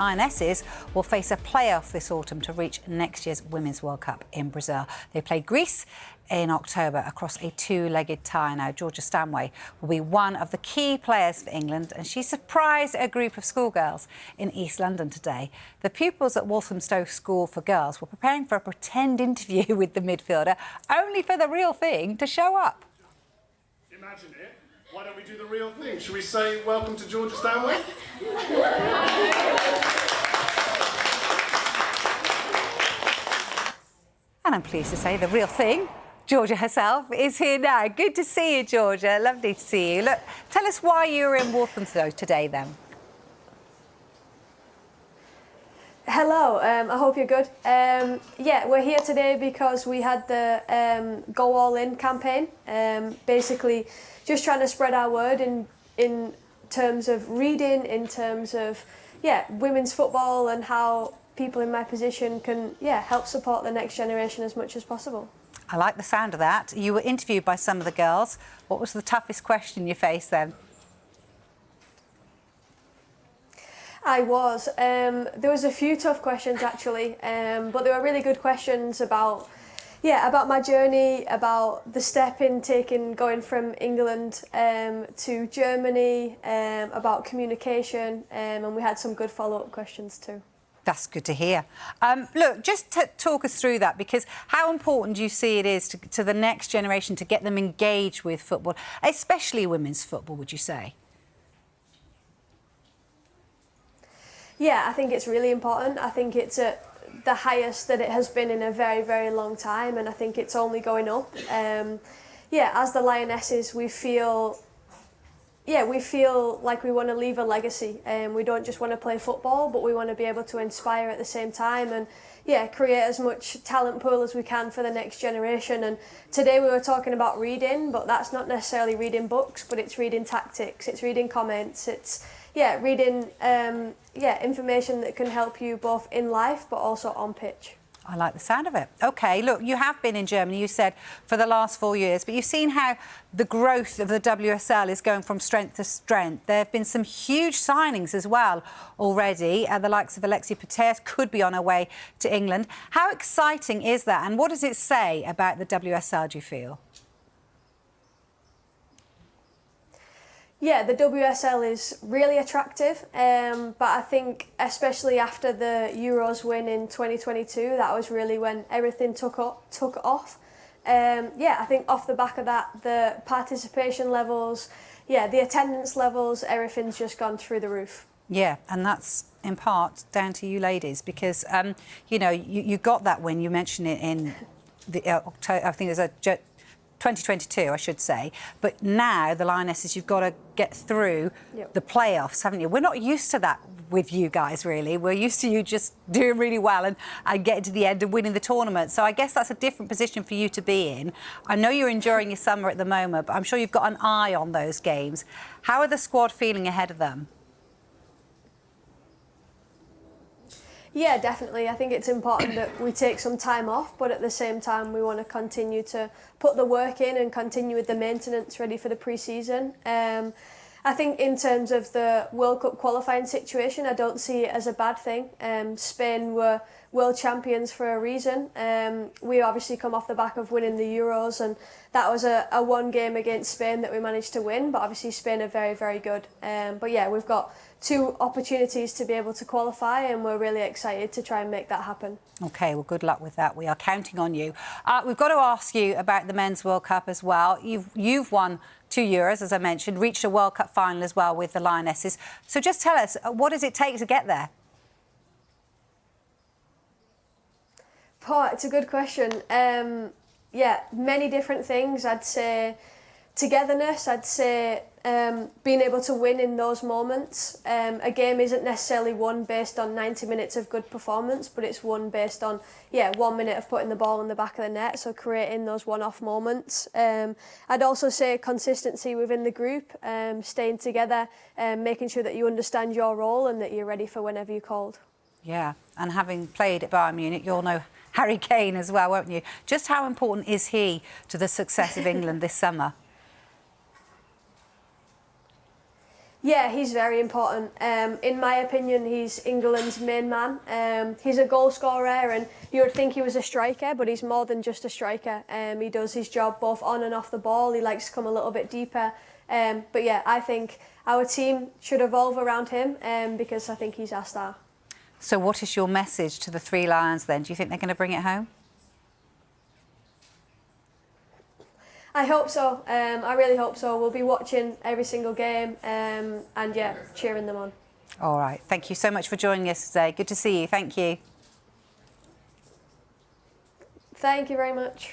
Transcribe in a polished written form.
Lionesses will face a playoff this autumn to reach next year's Women's World Cup in Brazil. They play Greece in October across a two-legged tie. Now, Georgia Stanway will be one of the key players for England, and she surprised a group of schoolgirls in East London today. The pupils at Walthamstow School for Girls were preparing for a pretend interview with the midfielder, only for the real thing to show up. Imagine it. Why don't we do the real thing? Should we say welcome to Georgia Stanway? And I'm pleased to say the real thing, Georgia herself, is here now. Good to see you, Georgia. Lovely to see you. Look, tell us why you were in Walthamstow today, then. Hello, I hope you're good. Yeah, we're here today because we had the Go All In campaign. Basically, just trying to spread our word in terms of reading, in terms of, women's football and how people in my position can, help support the next generation as much as possible. I like the sound of that. You were interviewed by some of the girls. What was the toughest question you faced then? I was. There was a few tough questions actually, but they were really good questions about my journey, about the step in going from England to Germany, about communication, and we had some good follow-up questions too. That's good to hear. Look, just talk us through that, because how important do you see it is to the next generation to get them engaged with football, especially women's football, would you say? Yeah, I think it's really important. I think it's at the highest that it has been in a very, very long time, and I think it's only going up. As the Lionesses, we feel like we want to leave a legacy. We don't just want to play football, but we want to be able to inspire at the same time and create as much talent pool as we can for the next generation. And today we were talking about reading, but that's not necessarily reading books, but it's reading tactics, it's reading comments, it's reading information that can help you both in life but also on pitch. I like the sound of it. OK, look, you have been in Germany, you said, for the last 4 years, but you've seen how the growth of the WSL is going from strength to strength. There have been some huge signings as well already. The likes of Alexia Putellas could be on her way to England. How exciting is that, and what does it say about the WSL, do you feel? Yeah, the WSL is really attractive, but I think especially after the Euros win in 2022, that was really when everything took off. I think off the back of that, the participation levels, the attendance levels, everything's just gone through the roof. Yeah, and that's in part down to you ladies, because, you got that win. You mentioned it in the October, I think there's a 2022, I should say. But now, the Lionesses, you've got to get through the playoffs, haven't you? We're not used to that with you guys, really. We're used to you just doing really well and getting to the end and winning the tournament. So I guess that's a different position for you to be in. I know you're enjoying your summer at the moment, but I'm sure you've got an eye on those games. How are the squad feeling ahead of them? Yeah, definitely. I think it's important that we take some time off, but at the same time, we want to continue to put the work in and continue with the maintenance ready for the pre-season. I think in terms of the World Cup qualifying situation, I don't see it as a bad thing. Spain were world champions for a reason. We obviously come off the back of winning the Euros, and that was a one game against Spain that we managed to win, but obviously Spain are very, very good. We've got 2 opportunities to be able to qualify, and we're really excited to try and make that happen. OK, well, good luck with that. We are counting on you. We've got to ask you about the Men's World Cup as well. You've won 2 Euros, as I mentioned, reached a World Cup final as well with the Lionesses. So just tell us, what does it take to get there? Oh, it's a good question. Many different things. I'd say togetherness. I'd say being able to win in those moments. A game isn't necessarily won based on 90 minutes of good performance, but it's won based on 1 minute of putting the ball in the back of the net, so creating those one-off moments. I'd also say consistency within the group, staying together, making sure that you understand your role and that you're ready for whenever you're called. Yeah, and having played at Bayern Munich, you'll know Harry Kane as well, won't you? Just how important is he to the success of England this summer? Yeah, he's very important. In my opinion, he's England's main man. He's a goal scorer, and you would think he was a striker, but he's more than just a striker. He does his job both on and off the ball. He likes to come a little bit deeper. But yeah, I think our team should evolve around him because I think he's our star. So what is your message to the Three Lions then? Do you think they're going to bring it home? I hope so. I really hope so. We'll be watching every single game and yeah, cheering them on. All right. Thank you so much for joining us today. Good to see you. Thank you. Thank you very much.